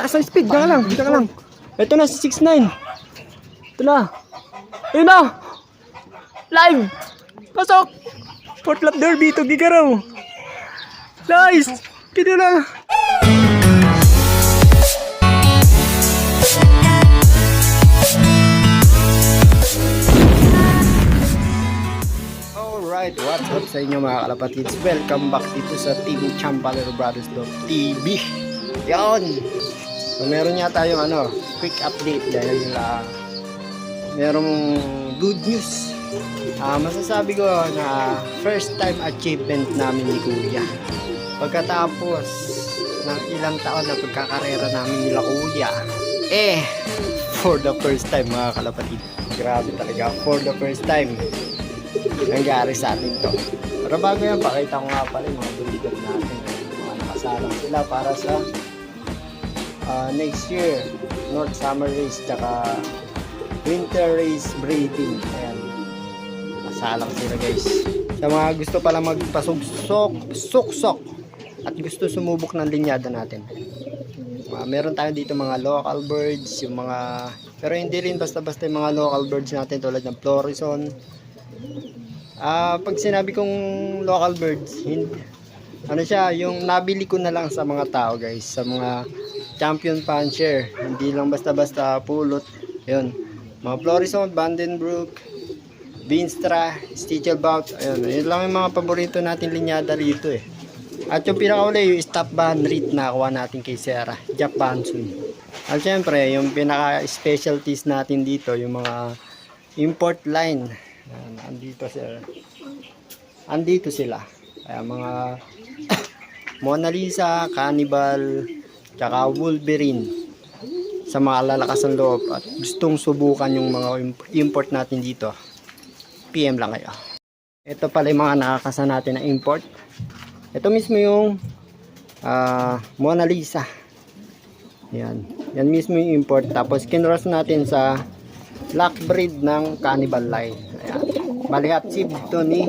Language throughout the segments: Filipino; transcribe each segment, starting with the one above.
Lakas ng speed. Diyan ka lang. Ito na si 6'9". Ito na. Ayun na. Live. Pasok. Fourth lap derby to Gigaraw. Nice. Kito na. Alright, what's up sa inyo mga kalapatids? Welcome back dito sa Team Champalero Brothers TV. Yan. So, meron niya tayong quick update dahil merong good news. Masasabi ko na first time achievement namin ni Kuya. Pagkatapos ng ilang taon na pagkakarera namin nila Kuya, for the first time mga kalapatid. Grabe talaga, for the first time nangyari sa atin to. Pero bago yan, pakita ko nga pala yung mga buligan natin. Mga nakasalang sila para sa next year North Summer Race tsaka Winter Race breeding. Ayan, nakasalang sila guys. Sa mga gusto pala magpasuksok at gusto sumubok ng linyada natin, meron tayo dito mga local birds, yung mga, pero hindi rin basta-basta yung mga local birds natin tulad ng Florison. Pag sinabi kong local birds, yung nabili ko na lang sa mga tao guys, sa mga champion puncher, hindi lang basta-basta pulot. Ayun, mga Florison, Vandenbroek, Binstra, Stichelbout, ayun, yun lang yung mga paborito natin linyada rito At yung pinakauli, yung Stop Van Reed na kuha natin kay Sarah, Japansun. At syempre, yung pinaka-specialties natin dito, yung mga import line. Andito sila. Kaya mga Mona Lisa, Cannibal, tsaka Wolverine. Sa mga lalakas ng loob at gustong subukan yung mga import natin dito, PM lang kayo. Ito pala yung mga nakakasa natin na import. Ito mismo yung Mona Lisa. Yan mismo yung import. Tapos kinross natin sa black breed ng Cannibal line. Ayan. Bali hot seed ito ni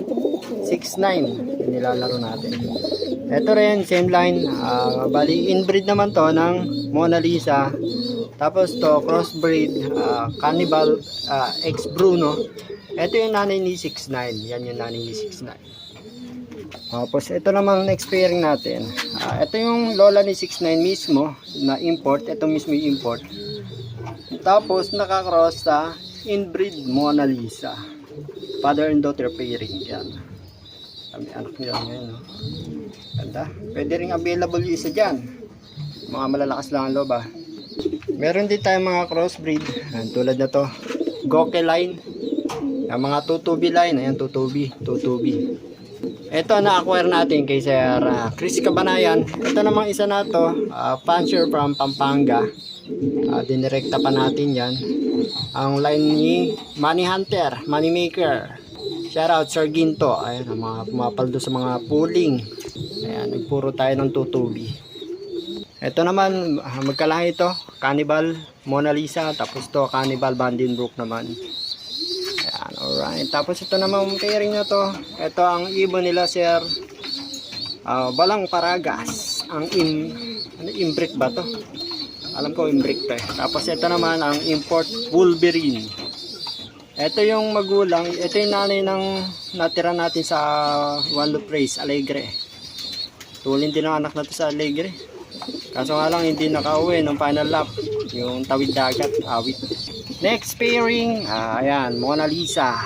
6'9", yung nilalaro natin. Ito rin same line, bali inbreed naman to ng Mona Lisa. Tapos to crossbreed Cannibal X Bruno. Ito yung nanay ni 6'9". Yan yung nanay ni 6'9". Tapos ito naman next pairing natin. Ito yung lola ni 6'9 mismo na import. Ito mismo yung import. Tapos nakakross sa inbreed Mona Lisa. Father and daughter pairing. Yan. Kami anak nila ngayon. No? Ganda. Pwede rin available yung isa dyan. Mga malalakas lang ang loob. Meron din tayong mga crossbreed. Ayan, tulad na to. Goke line. Yung mga tutubi line. Ayan, tutubi. Ito na-acquire natin kay Sir Chris Cabanayan. Ito namang isa na to. Puncher from Pampanga. Dinirekta pa natin yan. Ang line ni Money Hunter, Money Maker. Shoutout Sir Ginto. Ayan, ang mga pumapaldo sa mga pooling. Ayan, nagpuro tayo ng tutubi. Ito naman, magkalahi ito. Cannibal, Mona Lisa. Tapos to Cannibal, Vandenbroek naman. Ayan, alright. Tapos ito naman, pairing na to. Ito ang ibon nila Sir Balang Paragas. Ang inbreed ba to? Alam ko inbreed to Tapos ito naman ang import Wolverine. Ito yung magulang. Ito yung nanay ng natira natin sa One Loop Race, Alegre. Tulin din ang anak natin sa Alegre. Kaso nga lang hindi nakauwi ng final lap. Yung tawid dagat, awit. Next pairing, ayan, Mona Lisa.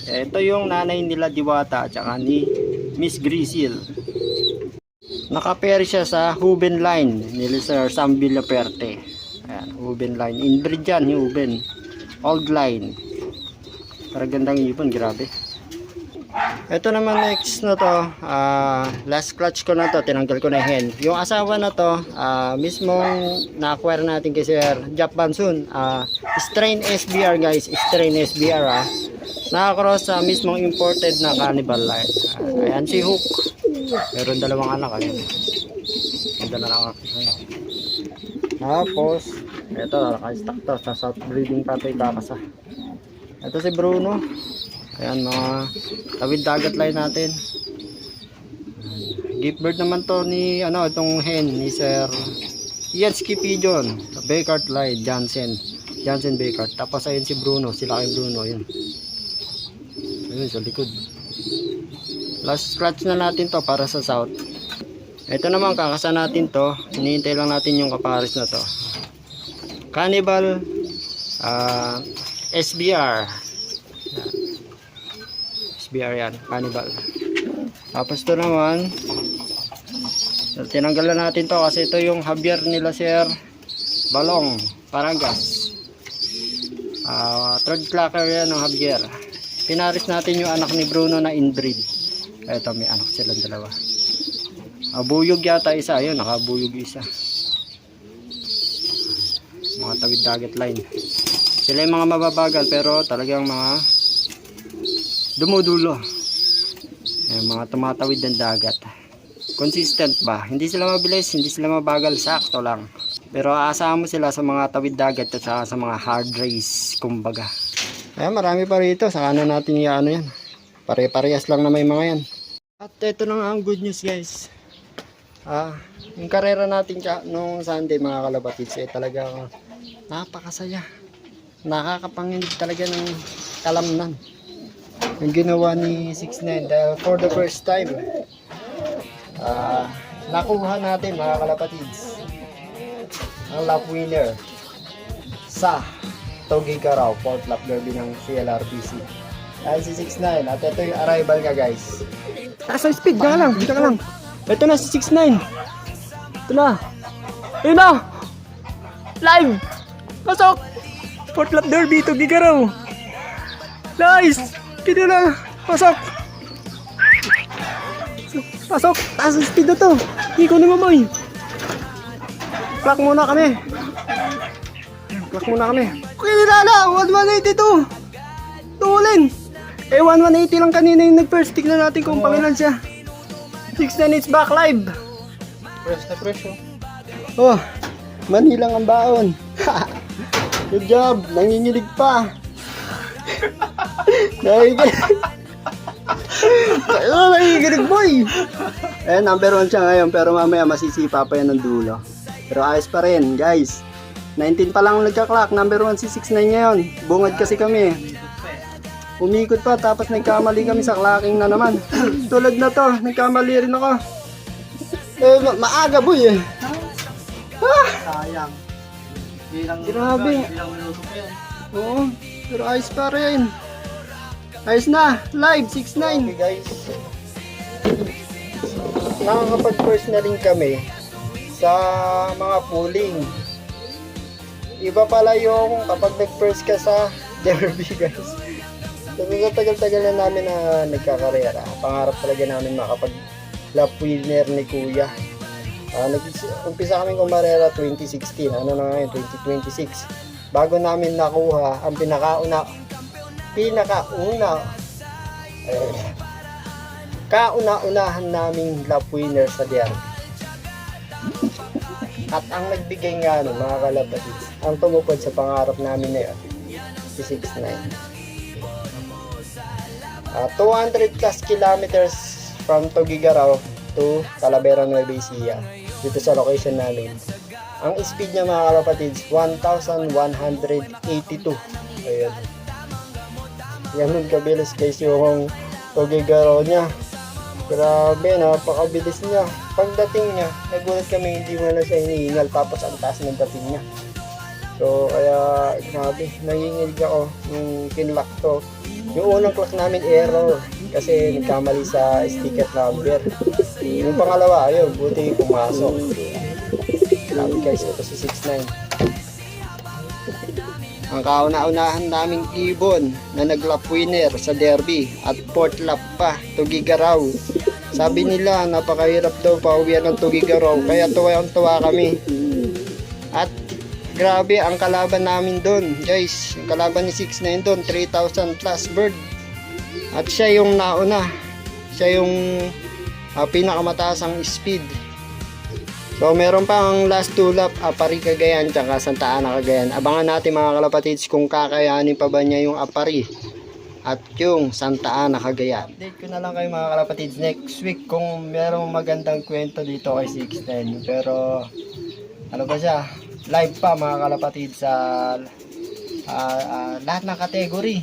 Ito yung nanay nila Diwata at saka ni Miss Grisil. Nakapair siya sa Huben line ni Sir Sam Villaperte. Ayan, Huben line. Inbreed yan, Huben. Old line. Pero gandang ibon, grabe. Ito naman next na to, last clutch ko na to, tinanggal ko na hen. Yung asawa na to, mismong na-acquire natin kay Sir Japansun. Strain SBR guys, Strain SBR Nakakross sa mismong imported na Cannibal line. Ayan si Hook. Meron dalawang anak ayun. Ganda na lang ako. Tapos ito, naka-stack to sa South Breeding Patay Kakasa. Ito si Bruno. Ayan, mga tawid dagat line natin. Gift bird naman to ni itong hen ni Sir Yatsky Pigeon, Beckart Light, Jansen Beckart. Tapos ayun si Bruno, sila kay Bruno, yun. Ayun sa likod. Last scratch na natin to para sa south. Ito naman, kakasa natin to. Hinihintay lang natin yung kapares na to. Cannibal SBR. SBR yan, Cannibal. Tapos to naman, tinanggalan natin to kasi ito yung Javier nila Sir Balong, Parangas. Third clacker yan ng Javier. Pinaris natin yung anak ni Bruno na inbreed. Ito may anak silang dalawa. Buyog yata isa, ayun nakabuyog isa. Mga tawid dagat line. Sila yung mga mababagal pero talagang mga dumudulo. Mga tumatawid ng dagat. Consistent ba? Hindi sila mabilis, hindi sila mabagal, sakto lang. Pero aasahan mo sila sa mga tawid dagat at sa mga hard race, kumbaga. Ayan, marami pa rito. Saka na natin ano yan. Pare-parehas lang na may mga yan. At ito na nga ang good news guys. Yung karera natin nung Sunday mga kalapatids ay talagang napakasaya. Nakakapanginig talaga ng kalamnan. Yung ginawa ni 6ix9ine dahil for the first time nakuha natin mga kalapatids ang lap winner sa Tuguegarao Port Lap Derby ng CLRPC dahil si 6ix9ine at ito yung arrival niya guys. Nasa speed ka lang, dito ka lang. Ito na si 6ix9ine. Ito na. Ayun na. Live. Pasok. Port Lap Derby Tuguegarao. Nice. Dito na. Pasok. Pasok. Taas ang speed na to. Hindi ko na mamoy. Clock muna kami. Clock muna kami. Okay na. 1182. Tuulin. 1180 lang kanina yung nag-first stick na natin kung pangilan siya. 6ix9ine it's back live. Fresh na fresh Oh, Manilang ang baon. Good job. Nanginginig pa. Nanginginig boy. Number 1 siya ngayon pero mamaya masisipa pa yan ng dulo. Pero ayos pa rin guys. 19 pa lang nagka-clock. Number 1 si 6ix9ine ngayon. Bungad kasi kami. Umikot pa tapos nagkamali kami sa clocking na naman. Tulad na to. Nagkamali rin ako. Maaga boy eh. Sayang. Grabe. Bilang minuto pa yan. Oo. Pero ayos pa rin. Ayos na. Live 6ix9ine. Okay guys. Nakakapag-first na rin kami sa mga pooling. Iba pala yung kapag nag-first ka sa derby guys. Tagal-tagal na namin na nagkakarera. Pangarap talaga namin makapag-lap winner ni Kuya. Umpisa kami kumarera 2016. Ano na ngayon? 2026. Bago namin nakuha ang kauna-unahan naming lap winner sa derby. At ang nagbigay nga mga kalapatids, ang tumupad sa pangarap namin na yun, si 6ix9ine. 200 plus kilometers from Tuguegarao to Talavera, Nueva Ecija, dito sa location namin. Ang speed niya mga kalapatids, 1,182. Ayan. Ganun kabilis guys yung Tuguegarao niya. Grabe, napakabilis niya. Pagdating niya, nagulat kami hindi mo na siya hinihingal tapos ang taas ng dating niya. So kaya grabe, nanginginig ako yung kinlock to. Yung unang clock namin error kasi nagkamali sa sticker number. Yung pangalawa, ayun, buti pumasok. Grabe guys, ito si 6ix9ine. Ang kauna-unahan naming ibon na nag-lap winner sa derby at fourth lap pa, Tuguegarao. Sabi nila napakahirap daw pauwian ng Tuguegarao kaya tuwa kami. At grabe ang kalaban namin doon guys, yung kalaban ni 6ix9ine doon 3,000 plus bird. At siya yung nauna, siya yung pinakamataas ang speed. So meron pang last 2 lap, Apari Cagayan tsaka Santa Ana Cagayan. Abangan natin mga kalapatids kung kakayanin pa ba niya yung Apari at yung Santa Ana Cagayan. Update ko na lang kayo mga kalapatids next week kung merong magandang kwento dito kay 6ix9ine. Pero ano ba siya, live pa mga kalapatid sa lahat ng category.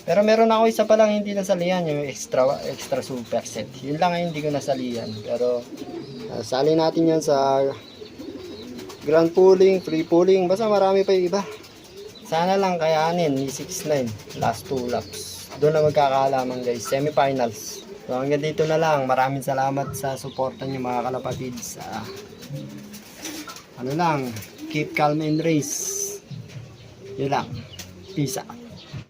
Pero meron ako isa pa lang hindi nasalihan, yung extra super set. Yun lang ang hindi ko nasalihan. Pero sali natin yan sa grand pooling, free pooling, basta marami pa yung iba. Sana lang kayanin ni 6-9 last 2 laps. Doon na magkakaalaman guys, semifinals. So hanggang dito na lang. Maraming salamat sa suporta niyo mga kalapatid sa ano lang, keep calm and race. Yun lang. Peace out.